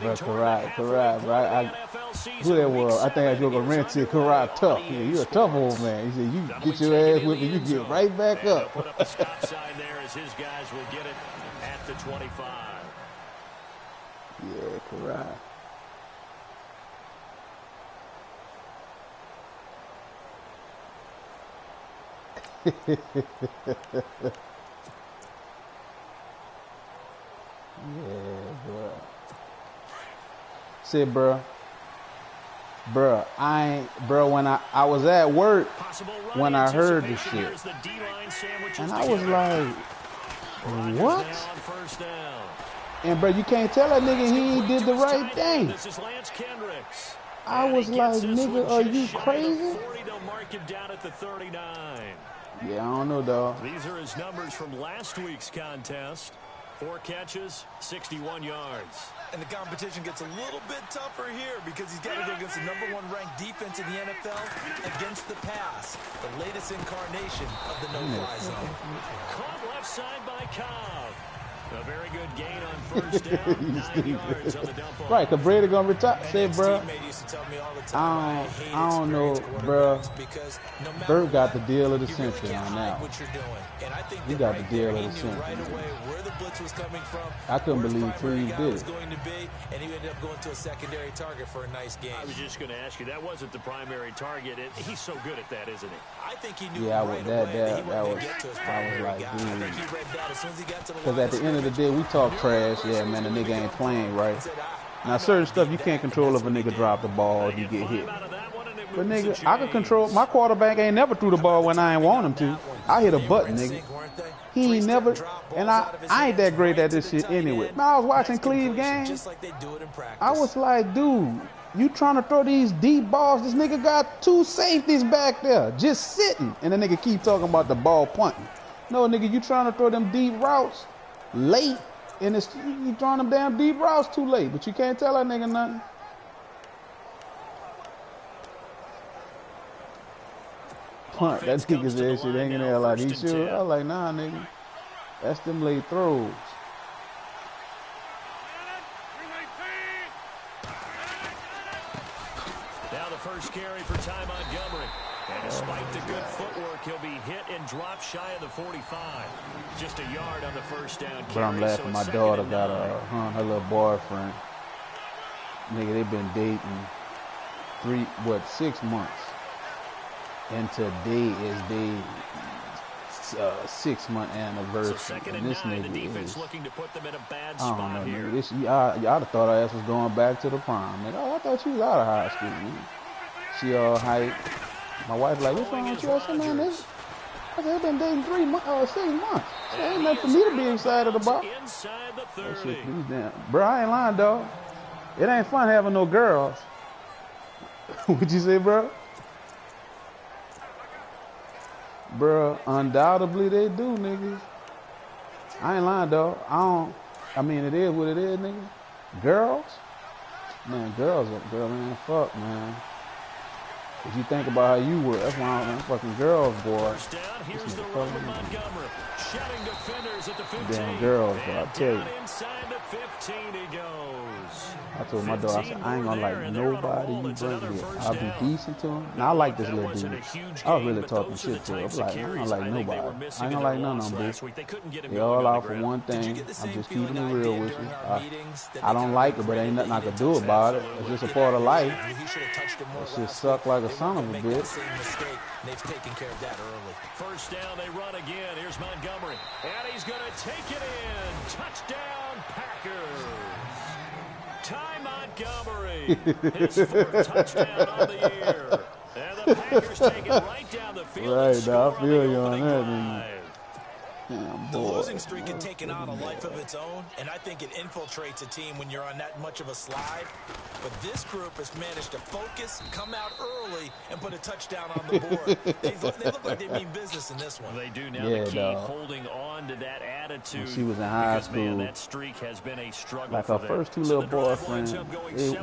Bro, correct, bro. Who that was? I think I was going to rent it. Karate tough. Yeah, you a tough old man. He said, you get your ass whipped and you get right back up. Put up the stop sign there as his guys will get it at the 25. Yeah, correct. Yeah, bro. Said, bro, when I was at work when I heard this shit, and I was like, what? And bro, you can't tell that nigga he did the right thing. I was like, nigga, are you crazy? Yeah, I don't know, dog. These are his numbers from last week's contest. 4 catches, 61 yards. And the competition gets a little bit tougher here because he's got to go against the #1 ranked defense in the NFL against the pass, the latest incarnation of the no-fly zone. Caught left side by Cobb. A very good gain on first down, 9 yards on the dump off. Right, because Brady going to retire. Say, bro, I don't know, bro. Bert got the deal of the century on that one. He got the deal of the century. I couldn't believe Freeze did it. And he ended up going to a secondary target for a nice game. I was just going to ask you, that wasn't the primary target. He's so good at that, isn't he? I think he knew that was like, dude. Because at the end of the day, we talk trash. Yeah, man, the nigga ain't playing right. Now, certain stuff you can't control if a nigga drop the ball or you get hit. But, nigga, I can control. My quarterback ain't never threw the ball when I ain't want him to. I hit a button, nigga. He ain't never, and I ain't that great at this shit anyway. Man, I was watching Cleve games. I was like, dude, you trying to throw these deep balls? This nigga got 2 safeties back there just sitting. And the nigga keep talking about the ball punting. No, nigga, you trying to throw them deep routes late. And you throwing them damn deep routes too late. But you can't tell that nigga nothing. Punt. That nigga said shit hanging there like he sure. I was like, nah, nigga. That's them late throws. Now the first carry for Ty Montgomery. And despite the good footwork, he'll be hit and dropped shy of the 45. Just a yard on the first down carry. But I'm laughing. My daughter got her little boyfriend. Nigga, they been dating 6 months. And today is the 6-month anniversary. So and this nine, nigga the defense is, looking to put them in a bad I spot don't know, here. nigga. Y'all have thought our ass was going back to the prime. Nigga, oh, I thought you was out of high school. Nigga. She all hype. My wife like, what's wrong with you? I said, man, this. I said, I've been dating 6 months. So ain't nothing for me to be excited about. Inside the 30. That shit, bro, I ain't lying, dog. It ain't fun having no girls. What'd you say, bro? Bruh, undoubtedly they do, niggas. I ain't lying, dog. I mean, it is what it is, nigga. Girls? Man, man, fuck, man. If you think about how you were, that's why I'm fucking girls, boy. First down, here's the run with Montgomery. Shedding defenders at the 15. Damn girls, but I tell you. Inside the 15 he goes. I told my daughter, I said, I ain't gonna like nobody you bring here. I'll be decent to him. Now, I like this little dude. I was really talking shit to her. I was like, I ain't gonna like nobody. I ain't gonna like none of them, bitch. They all out for one thing. I'm just keeping it real with you. I don't like it, but ain't nothing I can do about it. It's just a part of life. That shit suck like a son of a bitch. They've taken care of that early. First down, they run again. Here's Montgomery. And he's going to take it in. Touchdown, Packers. Ty Montgomery. His 4th touchdown on the year. And the Packers take it right down the field. Right, now I feel you on that, nigga. Damn, the boy. losing streak had taken on a life of its own, and I think it infiltrates a team when you're on that much of a slide. But this group has managed to focus, come out early, and put a touchdown on the board. they look like they mean business in this one. They do now. Yeah, the key dog. holding on to that attitude. When she was in high because, school, man, that streak has been a struggle like for her them. first two So little the drive boyfriends, winds up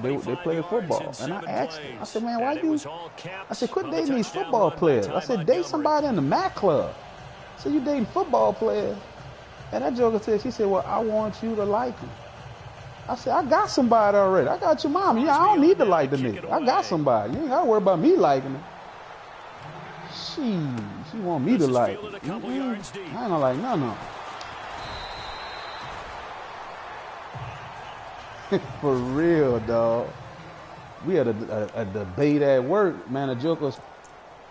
going they played football. And I asked her, I said, man, why you? I said, quit dating these football players. I said, date somebody in the MAC club. So you dating football players? And that joker said, she said, well, I want you to like him. I said, I got somebody already. I got your mom. Yeah, I don't need to like the nigga. I got somebody. You ain't got to worry about me liking him. She want me to like him. I ain't gonna like none of them. For real, dog. We had a debate at work, man. The joker was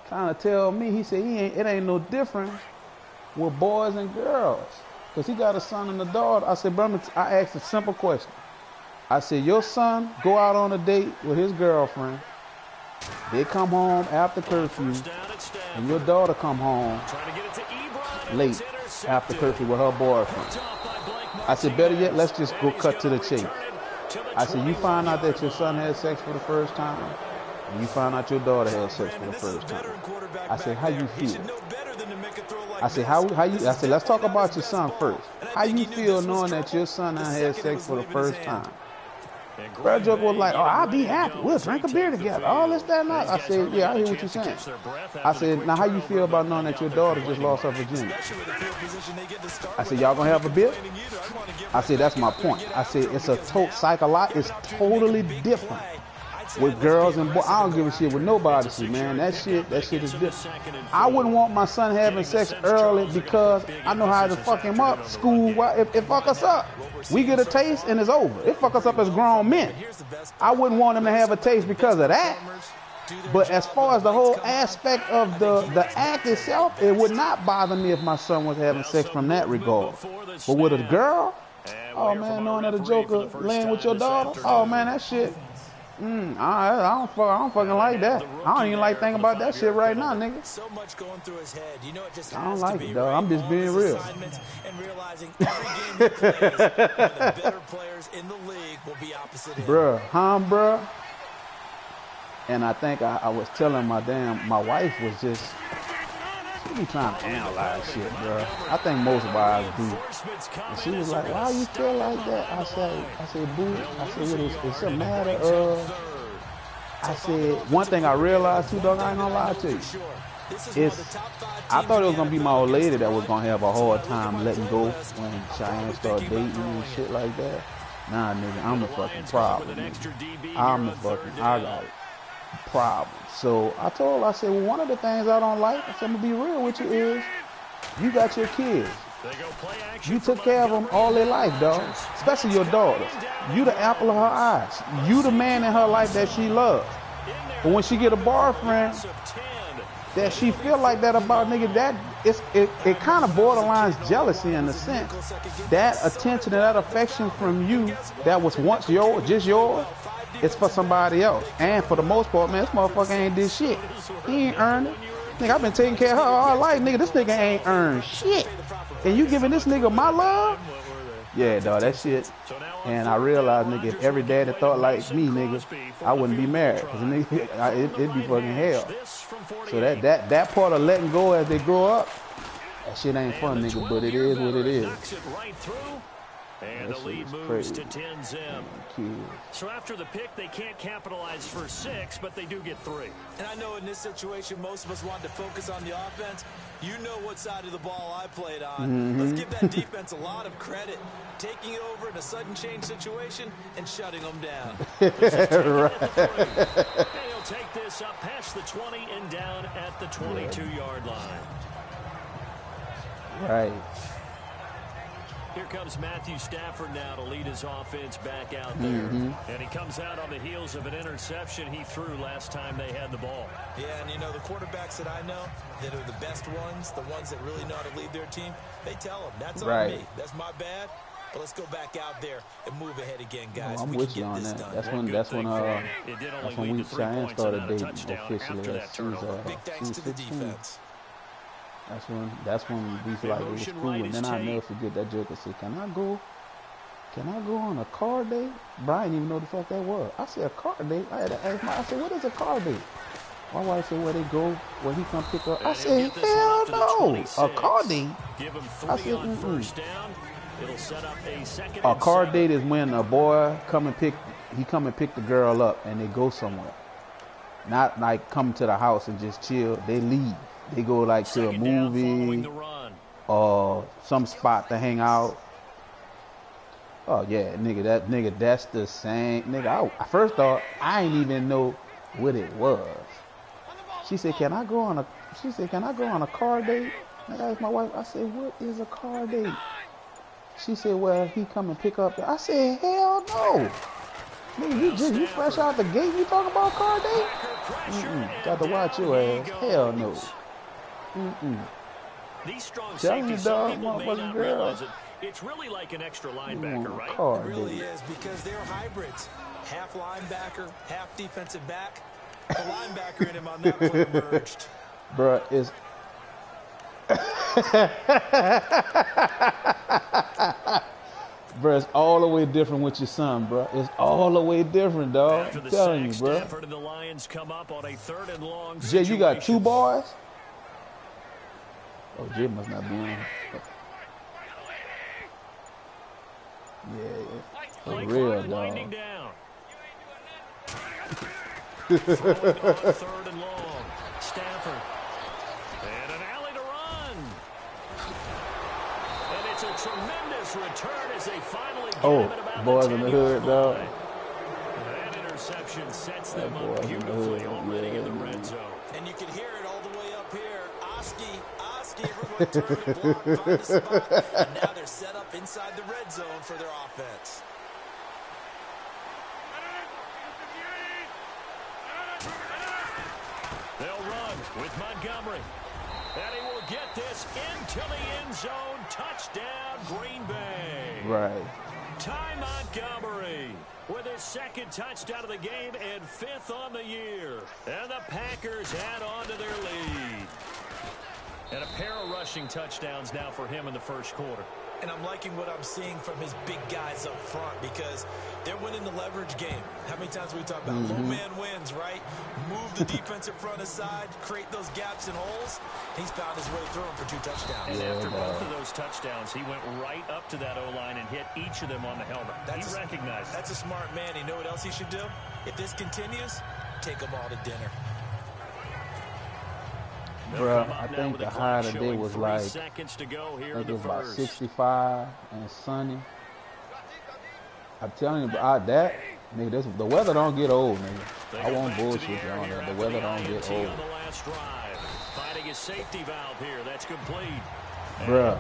trying to tell me, he said, it ain't no difference with boys and girls. Because he got a son and a daughter. I said, brother, I asked a simple question. I said, your son go out on a date with his girlfriend. They come home after curfew. And your daughter come home late after curfew with her boyfriend. I said, better yet, let's just go cut to the chase. I said, you find out that your son had sex for the first time. And you find out your daughter had sex for the first time. I said, how you feel? I said, I said, let's talk about your son first. How you feel knowing that your son had sex for the first time? Brad Joker was like, oh, I'll be happy. We'll drink a beer together. All this, that, and that. I said, yeah, I hear what you're saying. I said, now how you feel about knowing that your daughter just lost her virginity? I said, y'all gonna have a beer? I said, that's my point. I said, it's it's totally different with girls and boys. I don't give a shit with nobody, see, man. That shit is different. I wouldn't want my son having sex early because I know how to fuck him up. School, it fuck us up. We get a taste and it's over. It fuck us up as grown men. I wouldn't want him to have a taste because of that. But as far as the whole aspect of the act itself, it would not bother me if my son was having sex from that regard. But with a girl, oh man, knowing that a joker laying with your daughter, oh man, that shit. I don't fucking like that. I don't even like thinking about that shit right now, nigga. So much going through his head. You know, it just I don't like it, dog. I'm just being real. And realizing every game he plays, one of the better players in the league will be opposite him. Bruh. And I think I was telling my wife was just, she be trying to analyze shit, bro. I think most wives do. And she was like, why you feel like that? I said, boo, it's a matter of, I said, one thing I realized too, dog, I ain't gonna lie to you. I thought it was gonna be my old lady that was gonna have a hard time letting go when Cheyenne started dating and shit like that. Nah, nigga, I'm the fucking problem. I got it. Problem. So I told her, I said, well, one of the things I don't like, I said, I'm gonna be real with you, is you got your kids. You took care of them all their life, dog. Especially your daughters. You the apple of her eyes. You the man in her life that she loves. But when she get a boyfriend that she feel like that about, nigga, it kind of borderlines jealousy in a sense. That attention and that affection from you that was once yours, just yours, it's for somebody else. And for the most part, man, this motherfucker ain't did shit. He ain't earned it. Nigga, I've been taking care of her all life. Nigga, this nigga ain't earned shit. And you giving this nigga my love? Yeah, dog, that shit. And I realized, nigga, if every daddy thought like me, nigga, I wouldn't be married. Cause nigga, it'd be fucking hell. So that part of letting go as they grow up, that shit ain't fun, nigga, but it is what it is. And the lead moves to 10-zip. So after the pick, they can't capitalize for 6, but they do get 3. And I know in this situation, most of us want to focus on the offense. You know what side of the ball I played on. Let's give that defense a lot of credit. Taking it over in a sudden change situation and shutting them down. Right. And he'll take this up past the 20 and down at the 22-yard line. Right. Here comes Matthew Stafford now to lead his offense back out there. And he comes out on the heels of an interception he threw last time they had the ball. Yeah, and you know, the quarterbacks that I know that are the best ones, the ones that really know how to lead their team, they tell them, that's on me. That's my bad. But let's go back out there and move ahead again, guys. I'm with you on that. That's when we Cheyenne started dating officially. She was big thanks to the defense. That's when we feel like it was cool. And then I never forget that joker said, Can I go on a car date? Brian didn't even know the fuck that was. I said, a car date? I had to ask I said, what is a car date? My wife said, where they go, where he come pick up. I said, hell no, a car date. I said, a car date is when a boy come and pick the girl up and they go somewhere. Not like come to the house and just chill. They leave. They go like to a movie or some spot to hang out. Oh yeah, nigga, that's the same. Nigga, I first thought I ain't even know what it was. She said, can I go on a car date? Nigga, I asked my wife, I said, what is a car date? She said, well, he come and pick up. I said, hell no. Nigga, you fresh out the gate, you talking about car date? Got to watch your ass. Hell no. These strong telling you, dog, motherfucking girl. It's really like an extra linebacker, right? It really is, because they're hybrids. Half linebacker, half defensive back. The linebacker in him on that play emerged. Bruh, it's... Bruh, it's all the way different with your son, bruh. It's all the way different, dog. I'm telling you, bruh. And the Lions come up on a 3rd and long Jay, you got 2 boys? Oh, Jay must not be on. Yeah. For real, dog. Throwing on 3rd and long. Stafford. And an alley to run. And it's a tremendous return as they finally get him at about boys the in the hood, dog. That interception sets them up beautifully already in the red zone. And you can hear it all the way up here. Oski, everyone turned to block, find the spot. And now they're set up inside the red zone for their offense. They'll run with Montgomery. And he will get this into the end zone. Touchdown, Green Bay. Right. Ty Montgomery with his 2nd touchdown of the game and 5th on the year. And the Packers add on to their lead. And a pair of rushing touchdowns now for him in the 1st quarter. And I'm liking what I'm seeing from his big guys up front, because they're winning the leverage game. How many times we talk about low man wins, right? Move the defensive front aside, create those gaps and holes. He's found his way through them for 2 touchdowns. And after both of those touchdowns, he went right up to that O-line and hit each of them on the helmet. He recognized it. That's a smart man. You know what else he should do? If this continues, take them all to dinner. Bro, I think the high today was like, I think it was about 65 and sunny. I'm telling you, bro, nigga, the weather don't get old, nigga. I won't bullshit you on that. The weather don't get old. Finding his safety valve here. That's complete. Bruh,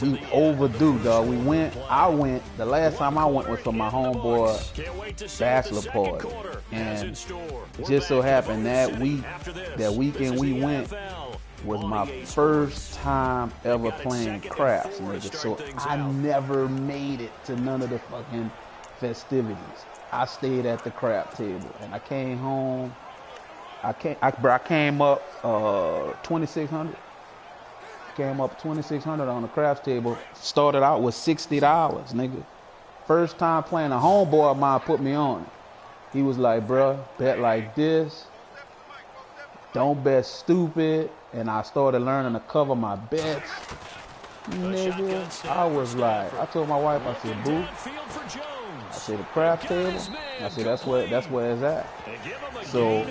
we overdue, dog. The last time I went was for my homeboy bachelor party. And just so happened that weekend we went was my first time ever playing craps, nigga. So I never made it to none of the fucking festivities. I stayed at the crap table and I came home. I came up 2,600. Came up 2,600 on the craps table. Started out with $60, nigga. First time playing, a homeboy of mine put me on it. He was like, bruh, bet like this. Don't bet stupid. And I started learning to cover my bets. Nigga, I was like, I told my wife, I said, boo. I said, the craps table. I said, that's where it's at. So,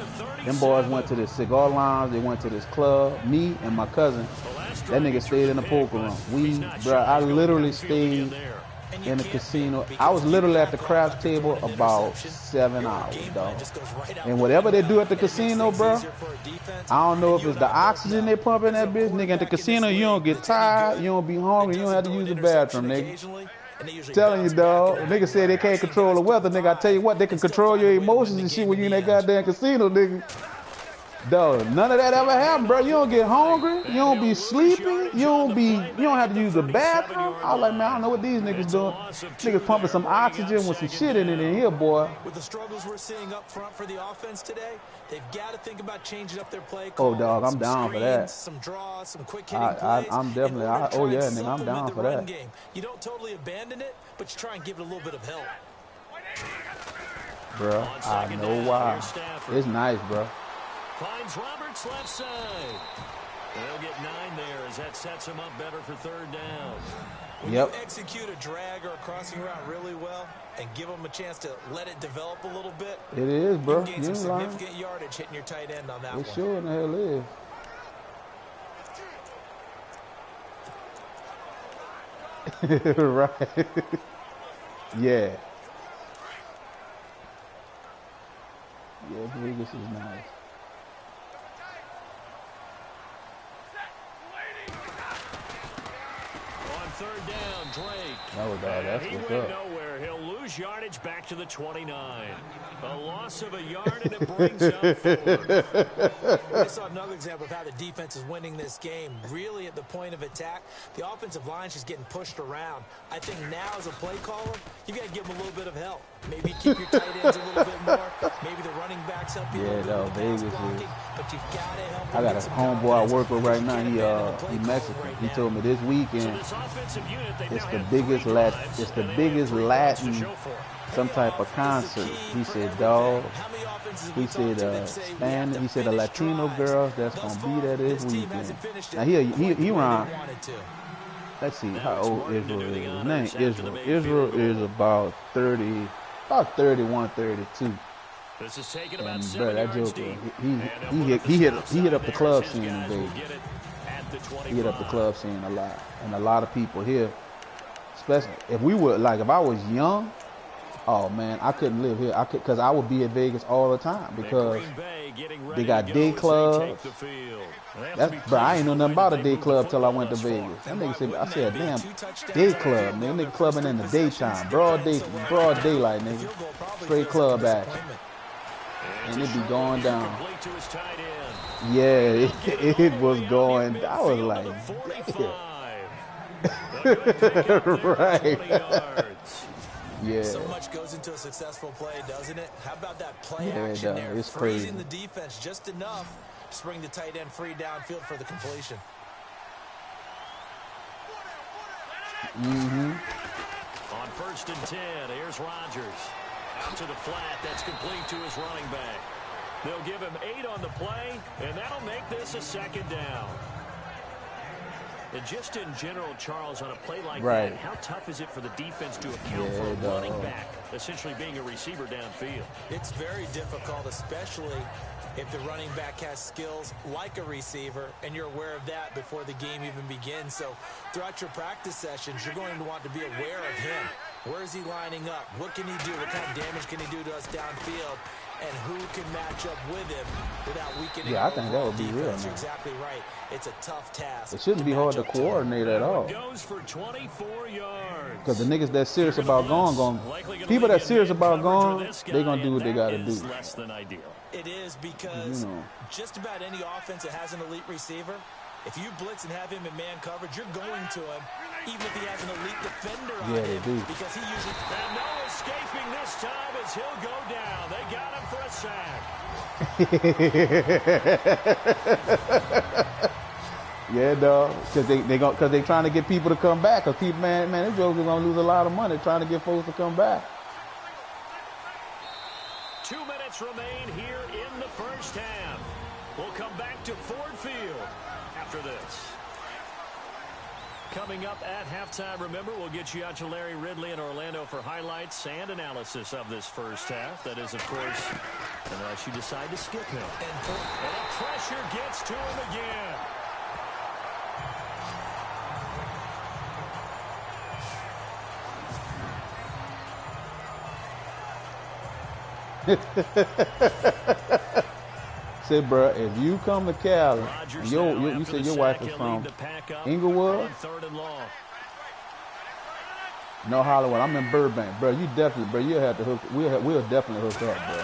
them boys went to this cigar lounge. They went to this club. Me and my cousin, that nigga stayed in the poker room. I literally stayed in the casino. I was literally at the craps table about 7 hours, dog. And whatever they do at the casino, bro, I don't know if it's the oxygen they pump in that bitch. Nigga, at the casino, you don't get tired, you don't be hungry, you don't have to use the bathroom, nigga. Telling you, dog. Nigga say they can't control the weather, nigga. I tell you what, they can control your emotions and shit when you in that goddamn casino, nigga. Dog, none of that ever happened, bro. You don't get hungry. You don't be sleeping. You don't have to use the bathroom. I was like, man, I don't know what these niggas doing. Niggas pumping some oxygen with some shit in it in here, boy. With the struggles we're seeing up front for the offense today, they've got to think about changing up their play call. Oh, dog, I'm down for that. Some draws, some quick hitting plays. I'm definitely. Oh yeah, nigga, I'm down for that. Game. You don't totally abandon it, but you try and give it a little bit of help. Bro, I know why. It's nice, bro. Finds Roberts left side. They'll get 9 there as that sets him up better for 3rd down. When you execute a drag or a crossing route really well and give them a chance to let it develop a little bit, it is, bro. You can gain some significant yardage hitting your tight end on that one. It sure in the hell is. Right. Yeah. Yeah, Vegas is nice. On 3rd down, Drake. Oh, dog, that's he what's went up. nowhere. He'll lose yardage back to the 29. A loss of a yard, and it brings up 4th. I saw another example of how the defense is winning this game. Really at the point of attack, the offensive line's just getting pushed around. I think now as a play caller, you got to give them a little bit of help. Maybe keep your tight ends a little bit more. Maybe the running backs help you a little bit with pass blocking. But you've got to help them. I got a homeboy I work with right now. He Mexican. He told me this weekend it's the biggest Latin some type of concert. He said, dog. He said Spanish. He said the Latino girls that's gonna be there this weekend. Now he around. Let's see how old Israel is. His name Israel. Israel is about 31, 32. This is taking about and 7 bro, that yards joker, deep. he hit up the club scene in Vegas. He hit up the club scene a lot, and a lot of people here. Especially if I was young, oh man, I couldn't live here. Because I would be at Vegas all the time because they got day clubs. Bro, I ain't know nothing about a day club till I went to Vegas. That nigga said, I said, damn, day club, nigga. Nigga clubbing in the daytime, broad daylight, nigga. Straight club action, and it be going down. Yeah, it was going. I was like, right. Yeah. So much goes into a successful play, doesn't it? How about that play action there? It's freezing crazy. the defense just enough to bring the tight end free downfield for the completion. Mm-hmm. On 1st and 10, here's Rodgers. Out to the flat, that's complete to his running back. They'll give him 8 on the play, and that'll make this a 2nd down. And just in general, Charles, on a play like that, how tough is it for the defense to account for a running back essentially being a receiver downfield? It's very difficult, especially if the running back has skills like a receiver, and you're aware of that before the game even begins. So throughout your practice sessions, you're going to want to be aware of him. Where is he lining up? What can he do? What kind of damage can he do to us downfield? And who can match up with him without weakening? Yeah, I think that would be real, man. You're exactly right. It's a tough task. It shouldn't be hard to coordinate at all. Goes for 24 yards. Because the niggas that's serious about going, people that's serious about going, they gonna do what they gotta do. Less than ideal. It is because just about any offense that has an elite receiver, if you blitz and have him in man coverage, you're going to him, even if he has an elite defender on him. They do. Because he usually... And no escaping this time as he'll go down. They got him for a sack. Yeah, dog. Because they trying to get people to come back. Because people, man, this joker's gonna lose a lot of money trying to get folks to come back. 2 minutes remain here in the 1st half. We'll come back to Ford Field after this. Coming up at halftime, remember, we'll get you out to Larry Ridley in Orlando for highlights and analysis of this 1st half. That is, of course, unless you decide to skip him. And pressure gets to him again. Say, bro, if you come to Cali, you said your wife is from Inglewood? No, Hollywood. I'm in Burbank, bro. You definitely, bro. You'll have to hook. We'll definitely hook up, bro.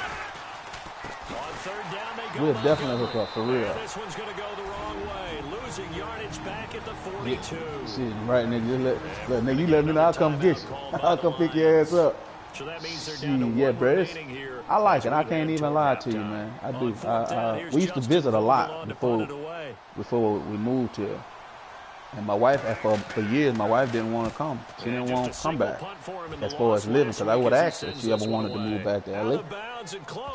On 3rd down. We'll definitely hook up for real. This one's going to go the wrong way. Losing yardage back at the 42. See, right, nigga. Nigga, you let me know. I'll come get you. I'll come pick your ass up. So that means they're down to yeah, bro. I like it. I can't even lie to you, halftime. man. I do. We used to visit a lot before we moved here. And my wife, for years, my wife didn't want to come. She didn't want to come back as far as living, because I would ask her if she ever wanted to move back to LA.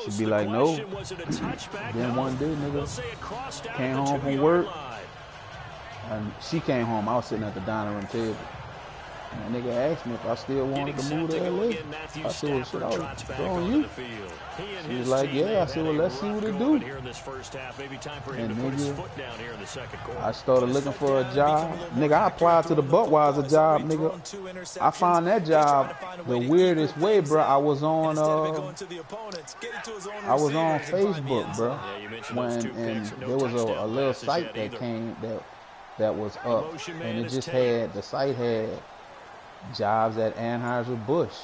She'd be like, no. Then one day, nigga, came home from work, and she came home. I was sitting at the dining room table. And that nigga asked me if I still wanted to move to LA. I said, well, shit, I was throwing you. She was like, yeah. I said, well, let's see what it do. And nigga, I started looking for a job. Nigga, I applied to the Budweiser job, nigga. I found that job the weirdest way, bro. I was on Facebook, bro. And there was a little site that came that was up. And it just had, the site had jobs at Anheuser-Busch,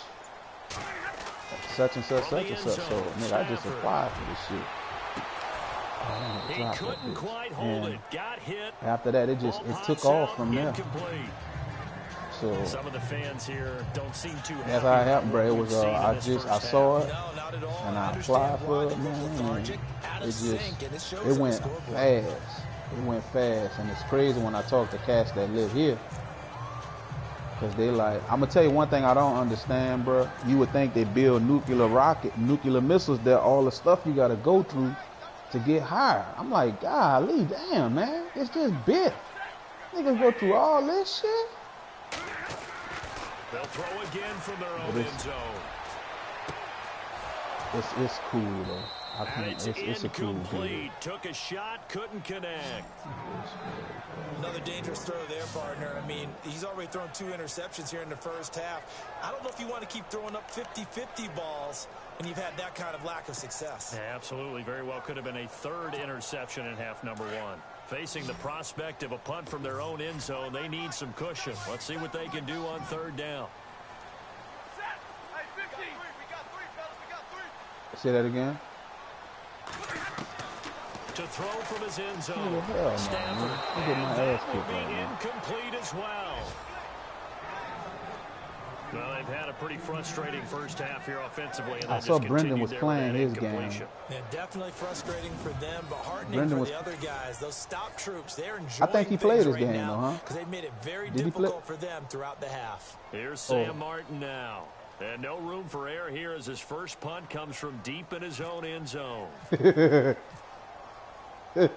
such and such. So, nigga, I just applied for this shit. He couldn't quite hold it. Got hit. After that, it took off from there. So some of the fans here don't seem too happy. That's how it happened, bro. It was I saw it and I applied for it, man. And it went fast. It went fast, and it's crazy when I talk to cats that live here. Because they like, I'm going to tell you one thing I don't understand, bro. You would think they build nuclear missiles, that all the stuff you got to go through to get hired. I'm like, golly, damn, man. It's just bit. Niggas go through all this shit. They'll throw again from their own end zone. It's cool, though. It's a cool deal. Took a shot, couldn't connect. Another dangerous throw there, partner. I mean, he's already thrown 2 interceptions here in the first half. I don't know if you want to keep throwing up 50-50 balls when you've had that kind of lack of success. Yeah, absolutely. Very well could have been a 3rd interception in half number 1. Facing the prospect of a punt from their own end zone, they need some cushion. Let's see what they can do on 3rd down. Say that again. To throw from his end zone. Hell Stafford. No, my ass That will be incomplete as well. Well, they've had a pretty frustrating first half here offensively. And I saw Brendan was playing his game. Yeah, definitely frustrating for them, but heartening for the other guys. Those stop troops, they're enjoying I think he played his right game, now, though, huh? Because they've made it very difficult for them throughout the half. Here's Sam Martin now. And no room for error here as his first punt comes from deep in his own end zone. And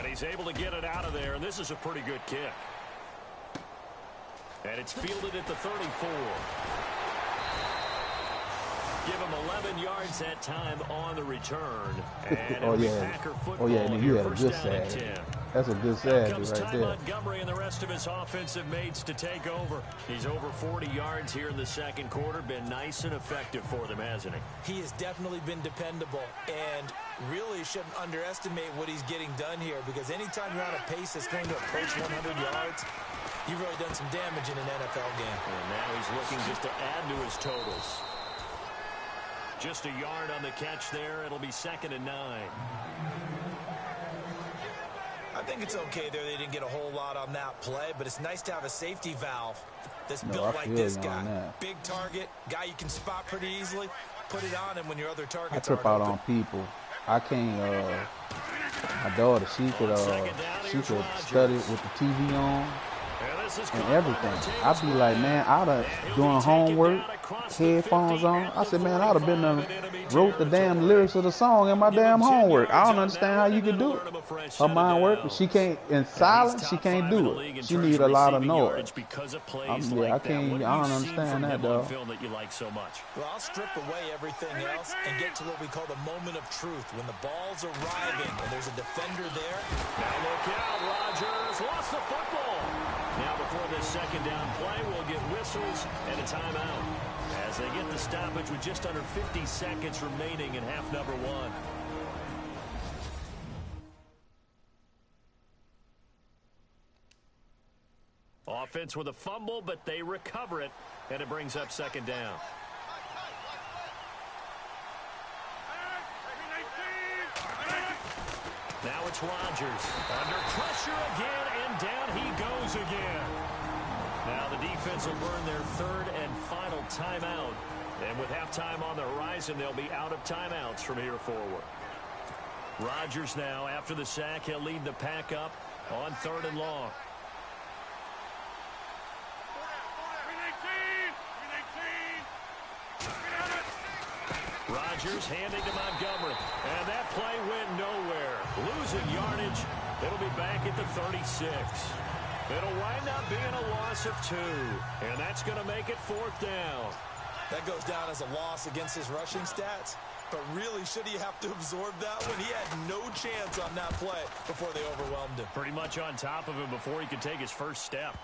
he's able to get it out of there, and this is a pretty good kick. And it's fielded at the 34. Give him 11 yards that time on the return. And and you had a good save. That's a good save right there. Montgomery and the rest of his offensive mates to take over. He's over 40 yards here in the second quarter. Been nice and effective for them, hasn't he? He has definitely been dependable, and really shouldn't underestimate what he's getting done here, because anytime you're on a pace that's going to approach 100 yards, you've really done some damage in an NFL game. And now he's looking just to add to his totals. Just a yard on the catch there. It'll be 2nd and 9. I think it's okay there. They didn't get a whole lot on that play, but it's nice to have a safety valve that's built like this guy. Big target, guy you can spot pretty easily. Put it on him when your other targets I trip out on people. I can't, my daughter, she could study with the TV on and everything. I'd be like, man, I'd have doing homework, headphones on. I said, man, I'd have been wrote the damn lyrics of the song in my damn homework. I don't understand how you could do it. Her mind work, but she can't, in silence, she can't do it. She need a lot of noise. I don't understand that, dog. Well, I'll strip away everything else and get to what we call the moment of truth, when the ball's arriving and there's a defender there. Now look out, Rodgers lost the football. Now before this 2nd down play, we'll get whistles and a timeout as they get the stoppage with just under 50 seconds remaining in half number 1. Offense with a fumble, but they recover it, and it brings up 2nd down. Now it's Rodgers. Under pressure again, and down he goes again. Now the defense will burn their third and final timeout. And with halftime on the horizon, they'll be out of timeouts from here forward. Rodgers now, after the sack, he'll lead the pack up on 3rd and long. Rodgers handing to Montgomery. And that play went nowhere. Losing yardage. It'll be back at the 36. It'll wind up being a loss of 2. And that's going to make it 4th down. That goes down as a loss against his rushing stats. But really, should he have to absorb that one? He had no chance on that play before they overwhelmed him. Pretty much on top of him before he could take his first step.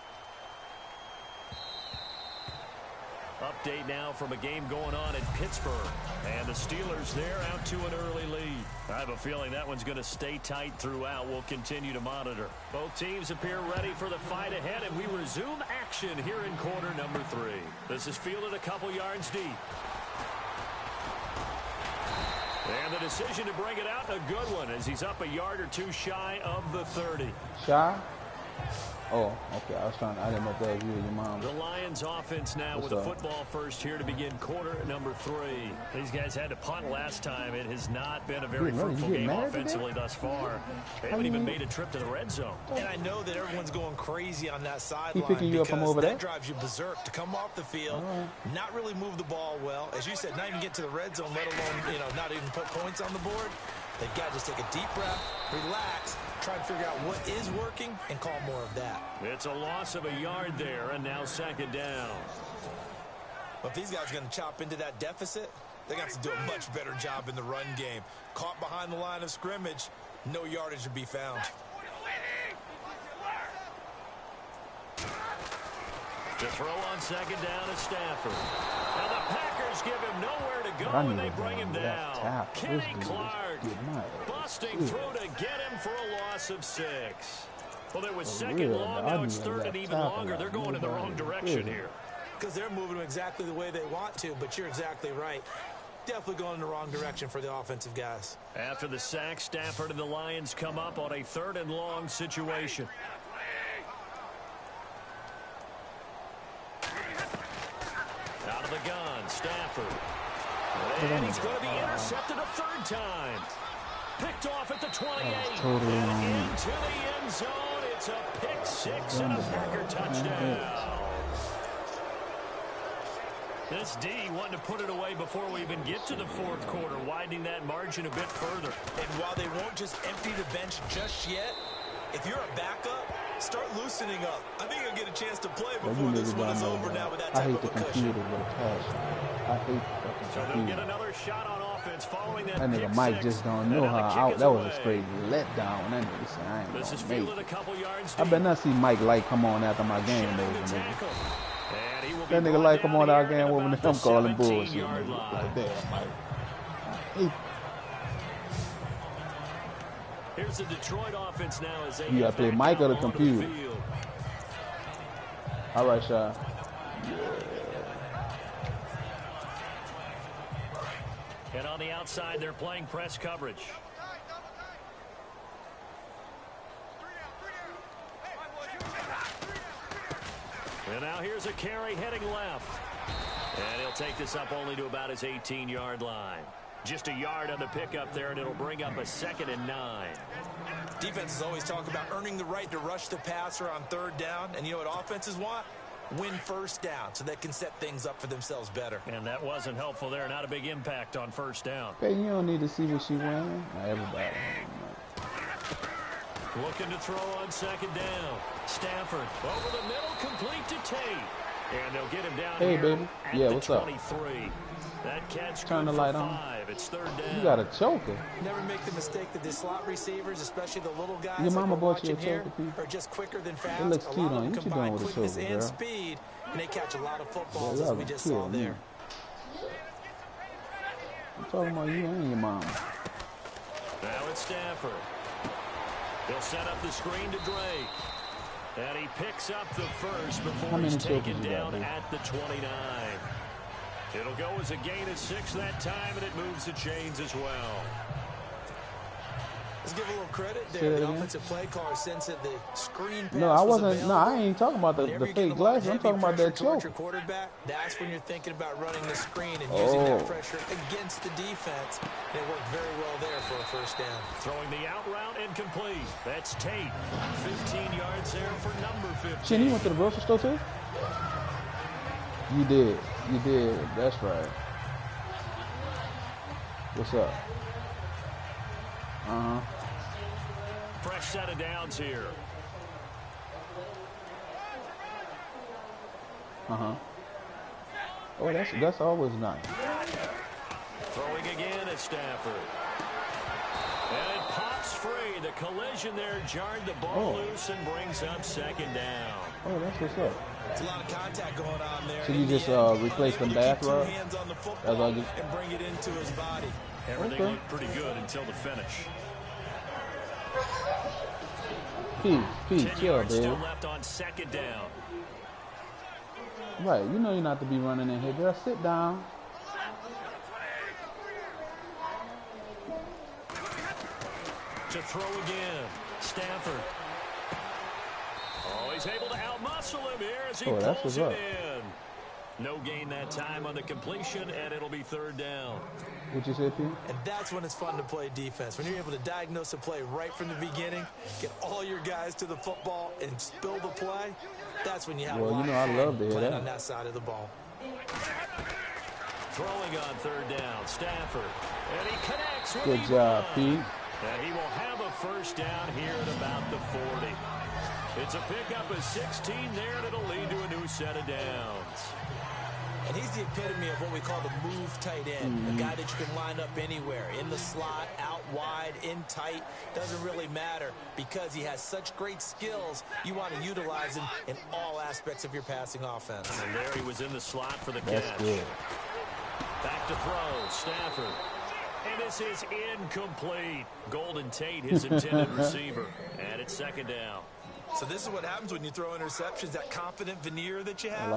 Update now from a game going on in Pittsburgh. And the Steelers, they're out to an early lead. I have a feeling that one's going to stay tight throughout. We'll continue to monitor. Both teams appear ready for the fight ahead, and we resume action here in quarter number 3. This is fielded a couple yards deep. And the decision to bring it out, a good one, as he's up a yard or 2 shy of the 30. Shy? Oh, okay. I didn't know if that was you or your mom. The Lions offense now with a football first here to begin quarter number 3. These guys had to punt last time. It has not been a very fruitful game offensively thus far. They haven't even made a trip to the red zone. And I know that everyone's going crazy on that sideline picking you up from over there? That drives you berserk to come off the field, not really move the ball well. As you said, not even get to the red zone, let alone, not even put points on the board. They got to just take a deep breath, relax, try to figure out what is working, and call more of that. It's a loss of a yard there, and now 2nd down. But if these guys are going to chop into that deficit, they're going to have to do a much better job in the run game. Caught behind the line of scrimmage, no yardage to be found. The throw on 2nd down is Stafford. Now the Packers give him nowhere to go, and they bring him down. Kenny Clark busting through to get him for a loss of 6. Well, there was 2nd long, now it's 3rd and even longer. They're going in the wrong direction here. Because they're moving them exactly the way they want to, but you're exactly right. Definitely going in the wrong direction for the offensive guys. After the sack, Stafford and the Lions come up on a 3rd and long situation. Out of the gun, Stafford. And he's going to be intercepted a 3rd time. Picked off at the 28. And into the end zone. It's a pick 6 and a Packer touchdown. This D wanting to put it away before we even get to the 4th quarter, widening that margin a bit further. And while they won't just empty the bench just yet, if you're a backup, start loosening up. I think you'll get a chance to play before this one is over now with that type of a cushion. I hate the fucking so they'll get another shot on offense following that. That nigga Mike just don't know how that was a straight letdown. That nigga said, I ain't this is gonna make fielded a couple yards I better not see Mike Light come on after my game over, nigga. That nigga Light come on our game over, and I'm calling bullshit, nigga. Like, damn, Mike. I hate. Here's the Detroit offense now as they you gotta play Mike or the computer. All right, Shy. And on the outside, they're playing press coverage. And now here's a carry heading left. And he'll take this up only to about his 18-yard line. Just a yard on the pickup there, and it'll bring up a 2nd and 9. Defenses always talk about earning the right to rush the passer on 3rd down. And you know what offenses want? Win 1st down so they can set things up for themselves better. And that wasn't helpful there. Not a big impact on 1st down. Hey, you don't need to see what she wearing. Everybody. Looking to throw on 2nd down. Stafford over the middle, complete to Tate. And they'll get him down here baby. at Yeah, the what's 23. Up? That catch Turn the light on. 5. It's 3rd down. You got a choker. Never make the mistake that the slot receivers, especially the little guys, your mama like bought you a here, choker, Pete? are just quicker than fast. It looks cute on you. What you doing with a quickness choker, and girl? speed, and they catch a lot of footballs, yeah, as we just saw there. I'm talking about you and your mama. Now it's Stafford. They'll set up the screen to Drake. And he picks up the first before he's taken down at the 29. It'll go as a gain of 6 that time, and it moves the chains as well. Let's give a little credit there. The offensive play caller sensed that the screen pass No, I wasn't. No, I available. ain't talking about the fake glasses. I'm talking about that choke. Your quarterback, that's when you're thinking about running the screen and using that pressure against the defense. They worked very well there for a first down. Throwing the out route incomplete. That's Tate. 15 yards there for number 15. Chin, you went to the grocery store too? You did. You did. That's right. What's up? Fresh set of downs here. Oh, that's always nice. Throwing again at Stafford. And it pops free. The collision there jarred the ball loose and brings up second down. Oh, that's what's up. There's a lot of contact going on there. So you just replace the bathrobe? And bring it into his body. Everything looked pretty good until the finish. Peace, chill, dude. Still left on second down. Right, you know you're not to be running in here, girl. Sit down. To throw again, Stafford. Oh, he's able to outmuscle him here as he pulls it in. No gain that time on the completion, and it'll be third down. What you say, Pete? And that's when it's fun to play defense. When you're able to diagnose a play right from the beginning, get all your guys to the football, and spill the play, that's when you have a lot of fun I love to hear that. on that side of the ball. Throwing on third down, Stafford. And he connects with Good job, Pete. And he will have a first down here at about the 40. It's a pickup of 16 there, and it'll lead to a new set of downs. And he's the epitome of what we call the move tight end, a guy that you can line up anywhere, in the slot, out wide, in tight, doesn't really matter because he has such great skills. You want to utilize him in all aspects of your passing offense. And there he was in the slot for the That's catch. good. Back to throw, Stafford. And this is incomplete. Golden Tate, his intended receiver. And it's second down. So this is what happens when you throw interceptions, that confident veneer that you have.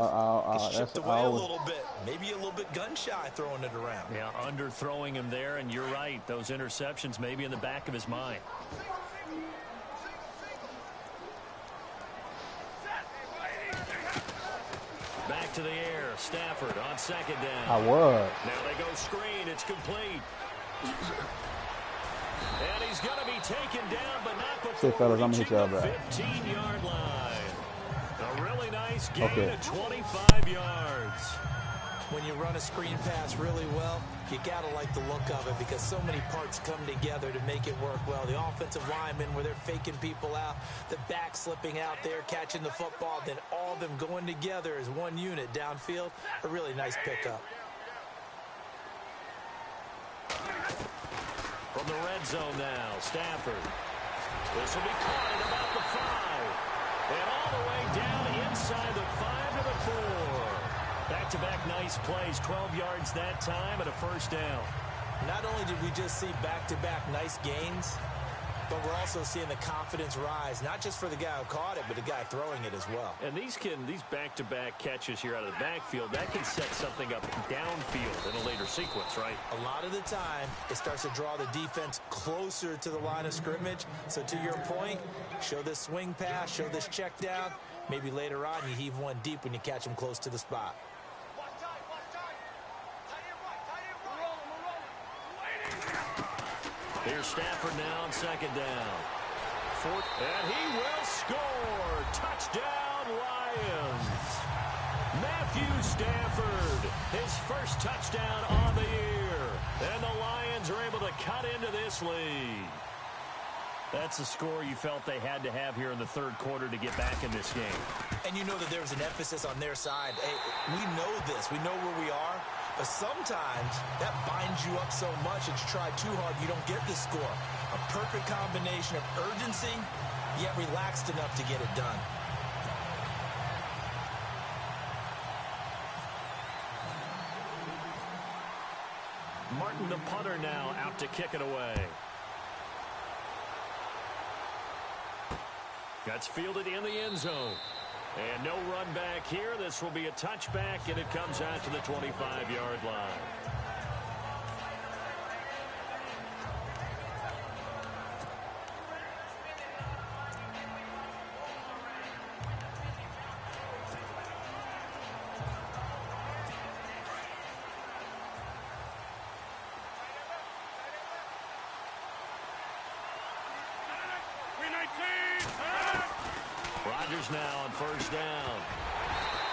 Gets shipped that's away a little bit. Maybe a little bit gun-shy throwing it around. Yeah, underthrowing him there, and you're right. Those interceptions may be in the back of his mind. Back to the air. Stafford on second down. I was. Now they go screen. It's complete. And he's going to be taken down, but not before fellas, I'm gonna hit y'all reaching the back. 15-yard line. A really nice gain of 25 yards. When you run a screen pass really well, you got to like the look of it because so many parts come together to make it work well. The offensive linemen, where they're faking people out, the back slipping out there, catching the football, then all of them going together as one unit downfield. A really nice pickup. From the red zone now, Stafford. This will be caught at about the 5. And all the way down inside the 5 to the 4. Back-to-back nice plays, 12 yards that time and a first down. Not only did we just see back-to-back nice gains, but we're also seeing the confidence rise, not just for the guy who caught it, but the guy throwing it as well. And these back-to-back catches here out of the backfield, that can set something up downfield in a later sequence, right? A lot of the time, it starts to draw the defense closer to the line of scrimmage. So to your point, show this swing pass, show this check down. Maybe later on, you heave one deep when you catch him close to the spot. Here's Stafford now on second down. And he will score. Touchdown, Lions. Matthew Stafford, his first touchdown on the year. And the Lions are able to cut into this lead. That's the score you felt they had to have here in the third quarter to get back in this game. And you know that there was an emphasis on their side. Hey, we know this. We know where we are. But sometimes that binds you up so much that you try too hard, you don't get the score. A perfect combination of urgency, yet relaxed enough to get it done. Martin, the punter, now out to kick it away. That's fielded in the end zone. And no run back here. This will be a touchback, and it comes out to the 25-yard line. Rodgers now on first down.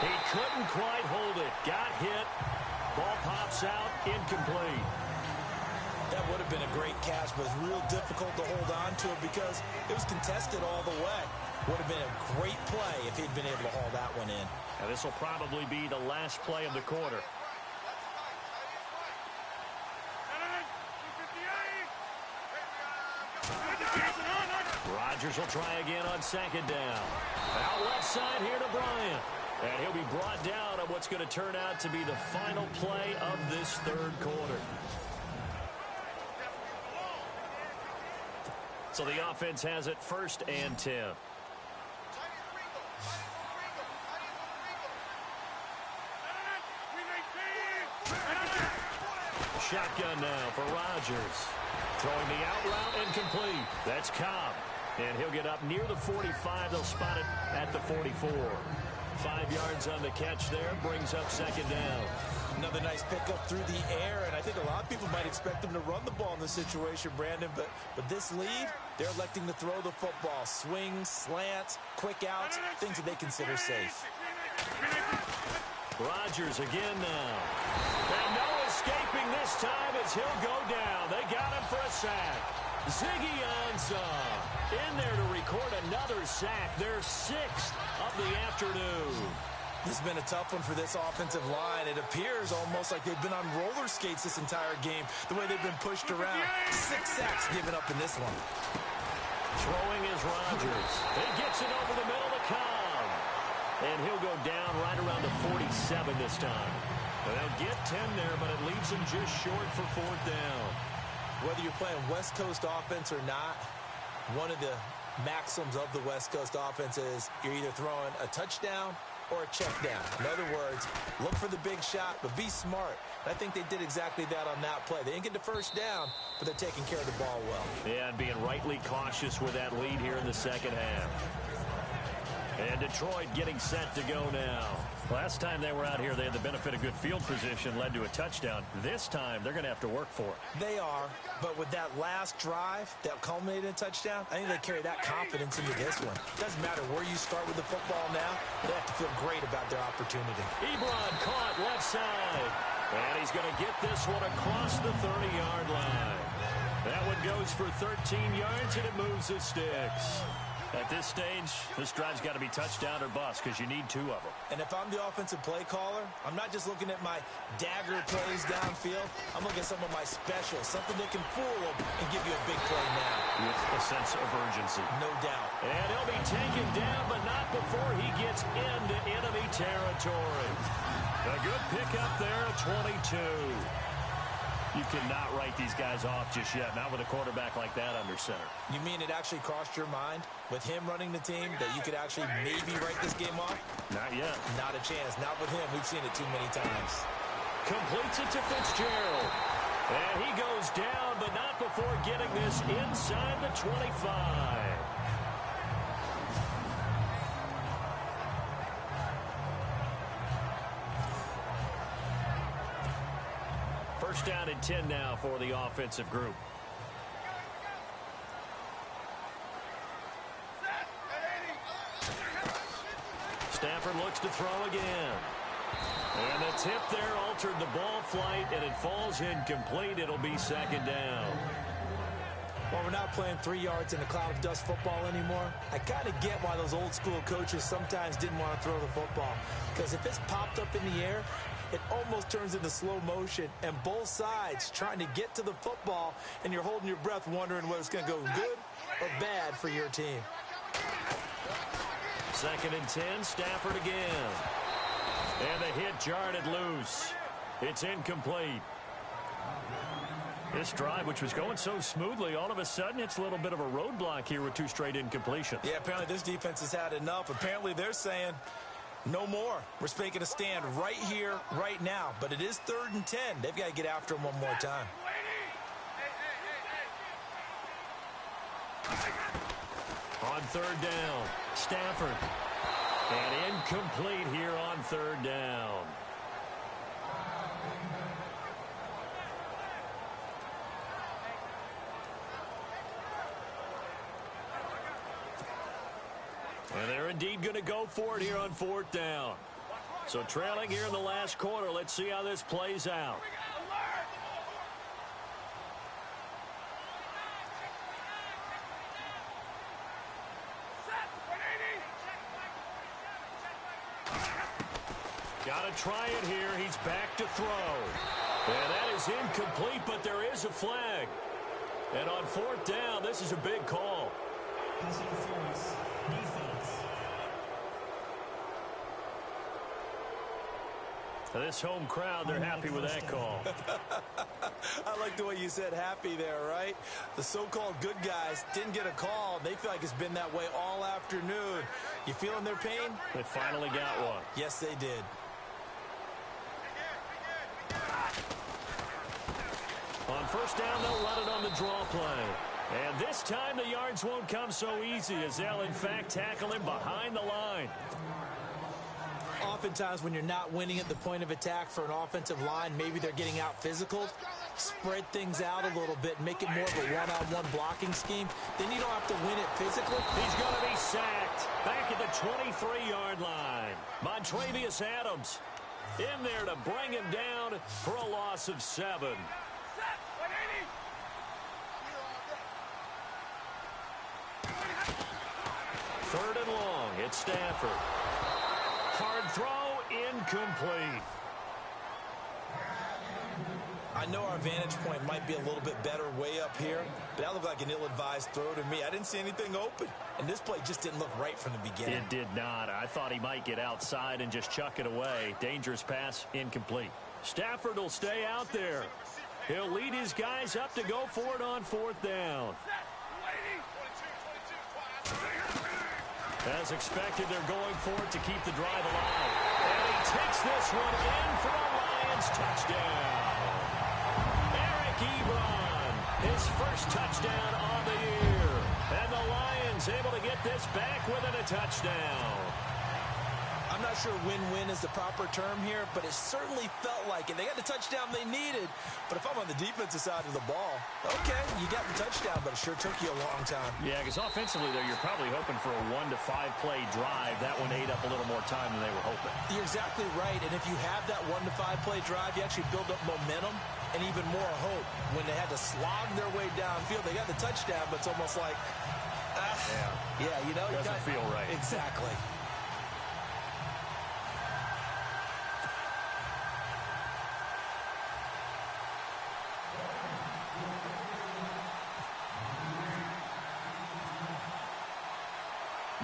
He couldn't quite hold it. Got hit. Ball pops out. Incomplete. That would have been a great catch, but it's real difficult to hold on to it because it was contested all the way. Would have been a great play if he'd been able to haul that one in. Now this will probably be the last play of the quarter. Rodgers will try again on second down. Out left side here to Bryant. And he'll be brought down on what's going to turn out to be the final play of this third quarter. So the offense has it 1st and 10. Shotgun now for Rodgers. Throwing the out route incomplete. That's Cobb. And he'll get up near the 45. They'll spot it at the 44. 5 yards on the catch there. Brings up second down. Another nice pickup through the air, and I think a lot of people might expect them to run the ball in this situation, Brandon, but this lead, they're electing to throw the football. Swings, slants, quick outs, things that they consider safe. Rodgers again now. And no escaping this time as he'll go down. They got him for a sack. Ziggy Ansah in there to record another sack. Their 6th of the afternoon. This has been a tough one for this offensive line. It appears almost like they've been on roller skates this entire game, the way they've been pushed around. 6 sacks given up in this one. Throwing is Rodgers. He gets it over the middle to Cobb. And he'll go down right around the 47 this time. And they'll get 10 there, but it leaves him just short for 4th down. Whether you're playing West Coast offense or not, one of the maxims of the West Coast offense is you're either throwing a touchdown or a check down. In other words, look for the big shot, but be smart. And I think they did exactly that on that play. They didn't get the first down, but they're taking care of the ball well. Yeah, and being rightly cautious with that lead here in the second half. And Detroit getting set to go now. Last time they were out here, they had the benefit of good field position, led to a touchdown. This time, they're going to have to work for it. They are, but with that last drive that culminated in a touchdown, I think they carry that confidence into this one. Doesn't matter where you start with the football now, they have to feel great about their opportunity. Ebron caught left side. And he's going to get this one across the 30-yard line. That one goes for 13 yards, and it moves the sticks. At this stage, this drive's got to be touchdown or bust because you need 2 of them. And if I'm the offensive play caller, I'm not just looking at my dagger plays downfield. I'm looking at some of my specials, something that can fool them and give you a big play now. With a sense of urgency. No doubt. And he'll be taken down, but not before he gets into enemy territory. A good pickup there at 22. You cannot write these guys off just yet, not with a quarterback like that under center. You mean it actually crossed your mind with him running the team that you could actually maybe write this game off? Not yet. Not a chance. Not with him. We've seen it too many times. Completes it to Fitzgerald. And he goes down, but not before getting this inside the 25. First down and 10 now for the offensive group. Stafford looks to throw again. And the tip there altered the ball flight, and it falls incomplete. It'll be second down. Well, we're not playing 3 yards in a cloud of dust football anymore. I kind of get why those old school coaches sometimes didn't want to throw the football. Because if it's popped up in the air, it almost turns into slow motion, and both sides trying to get to the football, and you're holding your breath wondering whether it's going to go good or bad for your team. Second and 10, Stafford again. And the hit jarred it loose. It's incomplete. This drive, which was going so smoothly, all of a sudden it's a little bit of a roadblock here with 2 straight incompletions. Yeah, apparently this defense has had enough. Apparently they're saying no more. We're making a stand right here, right now. But it is 3rd and 10. They've got to get after him one more time. On 3rd down, Stafford. And incomplete here on 3rd down. And they're indeed going to go for it here on 4th down. So trailing here in the last quarter. Let's see how this plays out. Got to try it here. He's back to throw. And that is incomplete, but there is a flag. And on 4th down, this is a big call. Pass interference. Defense. This home crowd, they're happy with that call. I like the way you said happy there, right? The so-called good guys didn't get a call. They feel like it's been that way all afternoon. You feeling their pain? They finally got one. Yes, they did. On 1st down, they'll run it on the draw play. And this time the yards won't come so easy as they'll, in fact, tackle him behind the line. Oftentimes when you're not winning at the point of attack for an offensive line, maybe they're getting out physical. Spread things out a little bit, make it more of a one-on-one blocking scheme. Then you don't have to win it physically. He's going to be sacked back at the 23-yard line. Montravius Adams in there to bring him down for a loss of 7. Third and long. It's Stafford. Hard throw, incomplete. I know our vantage point might be a little bit better way up here, but that looked like an ill-advised throw to me. I didn't see anything open, and this play just didn't look right from the beginning. It did not. I thought he might get outside and just chuck it away. Dangerous pass, incomplete. Stafford will stay out there. He'll lead his guys up to go for it on 4th down. As expected, they're going for it to keep the drive alive. And he takes this one in for a Lions touchdown. Eric Ebron, his first touchdown on the year. And the Lions able to get this back within a touchdown. I'm not sure win-win is the proper term here, but it certainly felt like it. They got the touchdown they needed, but if I'm on the defensive side of the ball, okay, you got the touchdown, but it sure took you a long time. Yeah, because offensively, though, you're probably hoping for a 1 to 5 play drive. That one ate up a little more time than they were hoping. You're exactly right, and if you have that 1 to 5 play drive, you actually build up momentum and even more hope. When they had to slog their way downfield, they got the touchdown, but it's almost like, yeah, you know. Doesn't feel right. Exactly.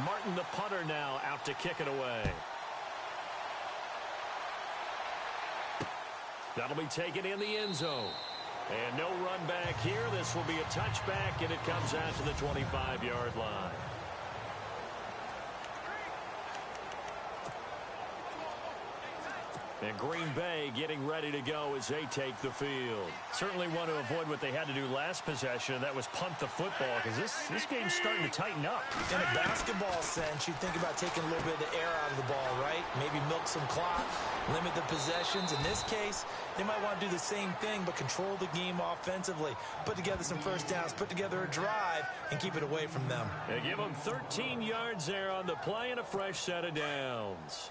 Martin, the punter, now out to kick it away. That'll be taken in the end zone. And no run back here. This will be a touchback, and it comes out to the 25-yard line. And Green Bay getting ready to go as they take the field. Certainly want to avoid what they had to do last possession. That was punt the football, because this game's starting to tighten up. In a basketball sense, you think about taking a little bit of the air out of the ball, right? Maybe milk some clock, limit the possessions. In this case, they might want to do the same thing, but control the game offensively. Put together some first downs, put together a drive, and keep it away from them. They give them 13 yards there on the play and a fresh set of downs.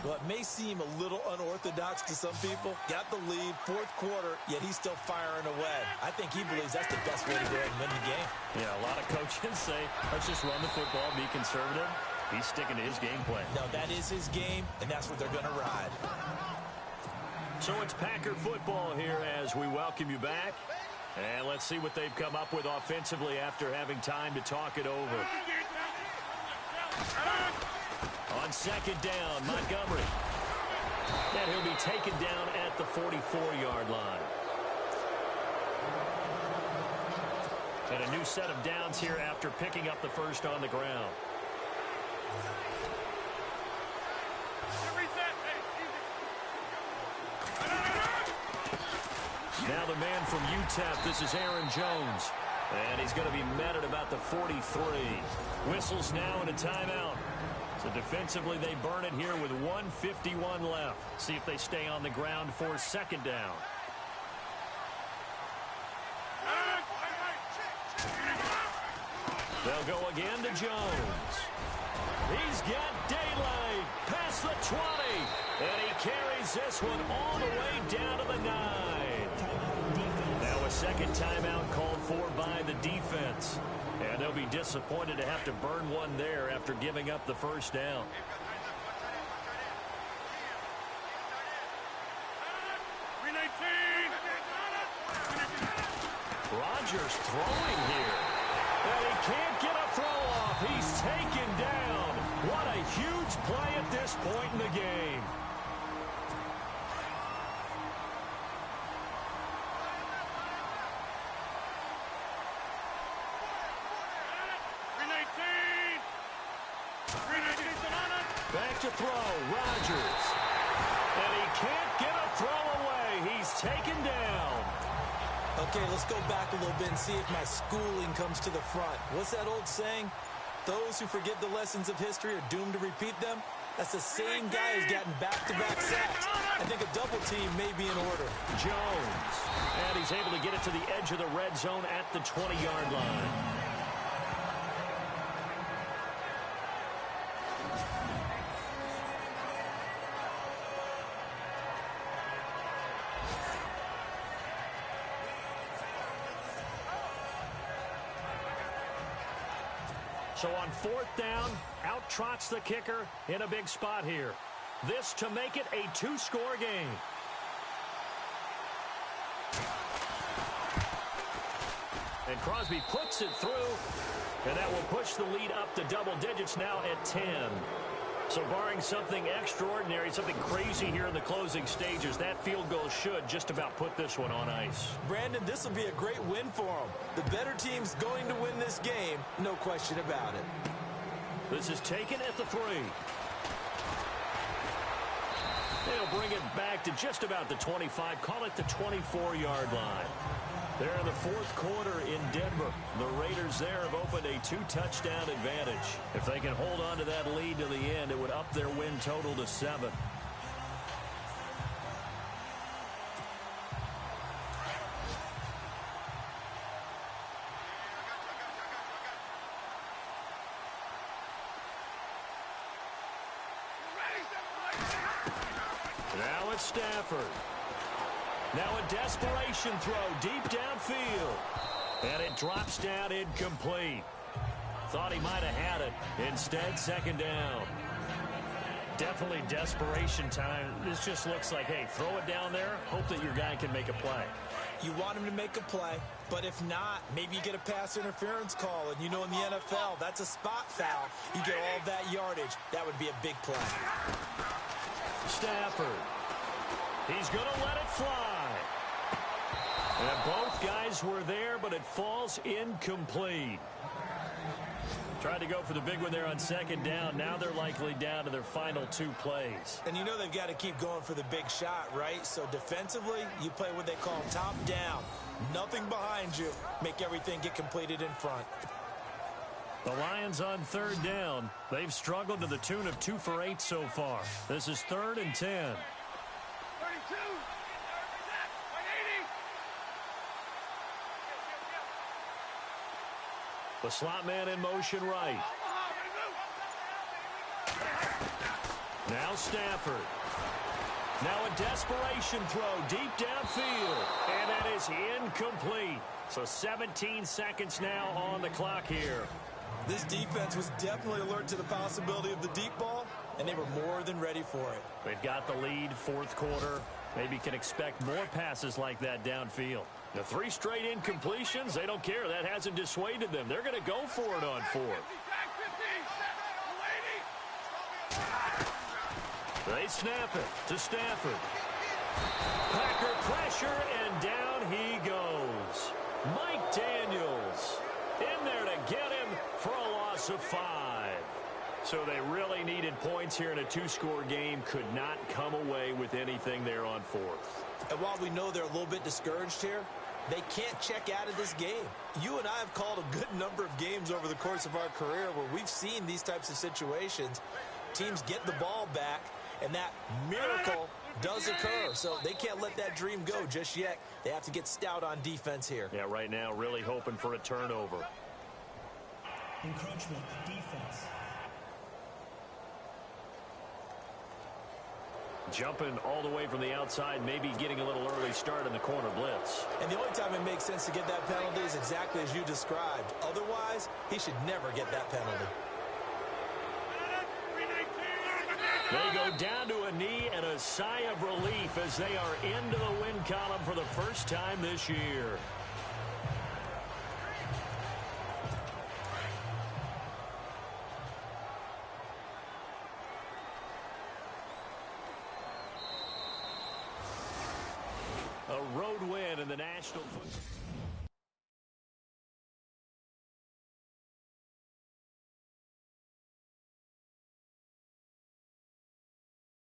Well, it may seem a little unorthodox to some people. Got the lead, 4th quarter, yet he's still firing away. I think he believes that's the best way to go ahead and win the game. Yeah, a lot of coaches say, let's just run the football, be conservative. He's sticking to his game plan. No, that is his game, and that's what they're going to ride. So it's Packer football here as we welcome you back. And let's see what they've come up with offensively after having time to talk it over. On 2nd down, Montgomery. And he'll be taken down at the 44-yard line. And a new set of downs here after picking up the first on the ground. Now the man from UTEP, this is Aaron Jones. And he's going to be met at about the 43. Whistles now and a timeout. So defensively, they burn it here with 1:51 left. See if they stay on the ground for 2nd down. They'll go again to Jones. He's got daylight past the 20. And he carries this one all the way down to the 9. Now a second timeout called for by the defense. And they'll be disappointed to have to burn one there after giving up the first down. Rodgers throwing here. And he can't get a throw off. He's taken down. What a huge play at this point in the game. Back to throw, Rodgers. And he can't get a throw away. He's taken down. Okay, let's go back a little bit and see if my schooling comes to the front. What's that old saying? Those who forget the lessons of history are doomed to repeat them. That's the same guy who's gotten back-to-back sacks. I think a double team may be in order. Jones. And he's able to get it to the edge of the red zone at the 20-yard line. So on fourth down, out trots the kicker in a big spot here. This to make it a two-score game. And Crosby puts it through, and that will push the lead up to double digits now at 10. So barring something extraordinary, something crazy here in the closing stages, that field goal should just about put this one on ice. Brandon, this will be a great win for them. The better team's going to win this game, no question about it. This is taken at the 3. They'll bring it back to just about the 25, call it the 24-yard line. They're in the fourth quarter in Denver. The Raiders there have opened a 2-touchdown advantage. If they can hold on to that lead to the end, it would up their win total to 7. Now it's Stafford. Now a desperation throw deep downfield. And it drops down incomplete. Thought he might have had it. Instead, second down. Definitely desperation time. This just looks like, hey, throw it down there. Hope that your guy can make a play. You want him to make a play, but if not, maybe you get a pass interference call. And you know in the NFL, that's a spot foul. You get all that yardage. That would be a big play. Stafford. He's going to let it fly. And both guys were there, but it falls incomplete. Tried to go for the big one there on second down. Now they're likely down to their final 2 plays. And you know they've got to keep going for the big shot, right? So defensively, you play what they call top down. Nothing behind you. Make everything get completed in front. The Lions on third down. They've struggled to the tune of 2 for 8 so far. This is 3rd and 10. The slot man in motion right. Now Stafford. Now a desperation throw deep downfield. And that is incomplete. So 17 seconds now on the clock here. This defense was definitely alert to the possibility of the deep ball, and they were more than ready for it. They've got the lead, fourth quarter. Maybe can expect more passes like that downfield. The 3 straight incompletions, they don't care. That hasn't dissuaded them. They're going to go for it on 4th. They snap it to Stafford. Packer pressure, and down he goes. Mike Daniels in there to get him for a loss of 5. So they really needed points here in a 2-score game. Could not come away with anything there on 4th. And while we know they're a little bit discouraged here, they can't check out of this game. You and I have called a good number of games over the course of our career where we've seen these types of situations. Teams get the ball back, and that miracle does occur. So they can't let that dream go just yet. They have to get stout on defense here. Yeah, right now really hoping for a turnover. Encroachment defense. Jumping all the way from the outside, maybe getting a little early start in the corner blitz. And the only time it makes sense to get that penalty is exactly as you described. Otherwise, he should never get that penalty. They go down to a knee and a sigh of relief as they are into the win column for the first time this year. A road win in the National Football.